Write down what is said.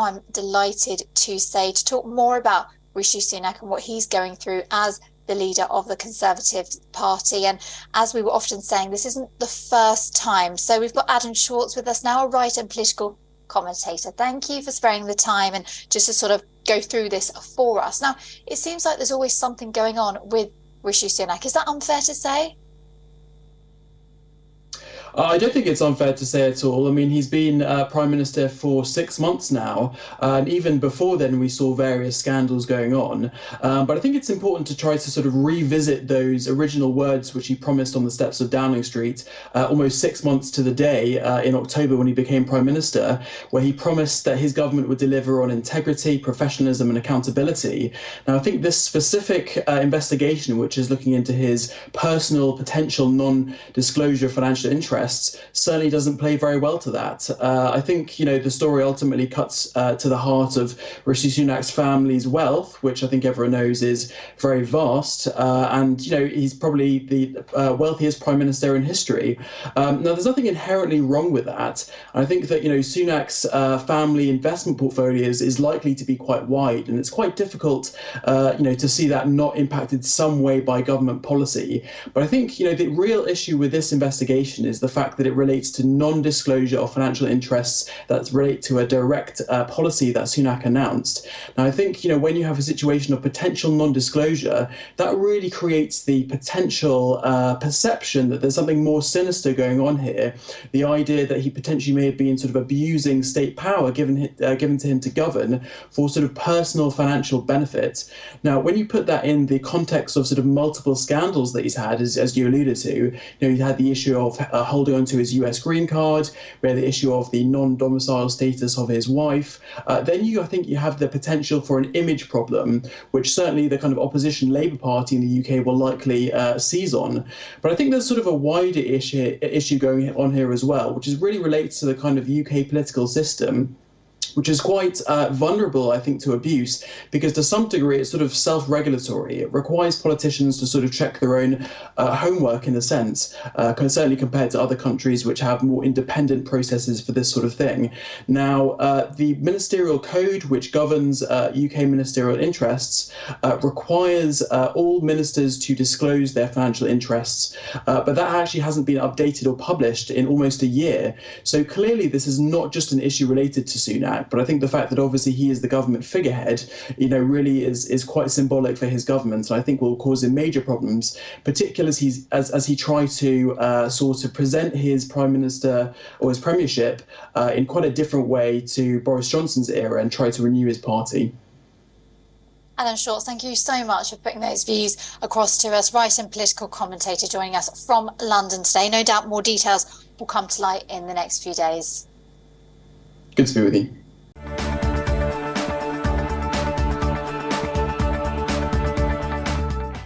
I'm delighted to talk more about Rishi Sunak and what he's going through as the leader of the Conservative Party. And as we were often saying, this isn't the first time. So we've got Adam Schwartz with us now, a writer and political commentator. Thank you for sparing the time and just to sort of go through this for us. Now, it seems like there's always something going on with Rishi Sunak. Is that unfair to say? I don't think it's unfair to say at all. I mean, he's been Prime Minister for 6 months now, and even before then we saw various scandals going on. But I think it's important to try to sort of revisit those original words which he promised on the steps of Downing Street almost 6 months to the day in October when he became Prime Minister, where he promised that his government would deliver on integrity, professionalism and accountability. Now, I think this specific investigation, which is looking into his personal potential non-disclosure of financial interests, certainly doesn't play very well to that. I think, the story ultimately cuts to the heart of Rishi Sunak's family's wealth, which I think everyone knows is very vast. And, he's probably the wealthiest prime minister in history. Now, there's nothing inherently wrong with that. I think that, Sunak's family investment portfolios is likely to be quite wide, and it's quite difficult, to see that not impacted some way by government policy. But I think, the real issue with this investigation is the fact that it relates to non-disclosure of financial interests that relate to a direct policy that Sunak announced. Now, I think, when you have a situation of potential non-disclosure, that really creates the potential perception that there's something more sinister going on here. The idea that he potentially may have been sort of abusing state power given to him to govern for sort of personal financial benefit. Now, when you put that in the context of sort of multiple scandals that he's had, as you alluded to, he had the issue of holding onto his US green card, we had the issue of the non-domicile status of his wife. Then I think you have the potential for an image problem, which certainly the kind of opposition Labour Party in the UK will likely seize on. But I think there's sort of a wider issue going on here as well, which is really relates to the kind of UK political system, which is quite vulnerable, I think, to abuse, because to some degree it's sort of self-regulatory. It requires politicians to sort of check their own homework, in a sense, certainly compared to other countries which have more independent processes for this sort of thing. Now, the ministerial code, which governs UK ministerial interests, requires all ministers to disclose their financial interests, but that actually hasn't been updated or published in almost a year. So clearly this is not just an issue related to Sunak, but I think the fact that obviously he is the government figurehead, really is quite symbolic for his government, and I think will cause him major problems, particularly as he tries to sort of present his prime minister or his premiership in quite a different way to Boris Johnson's era and try to renew his party. Adam Schwartz, thank you so much for putting those views across to us. Writer and political commentator joining us from London today. No doubt more details will come to light in the next few days. Good to be with you.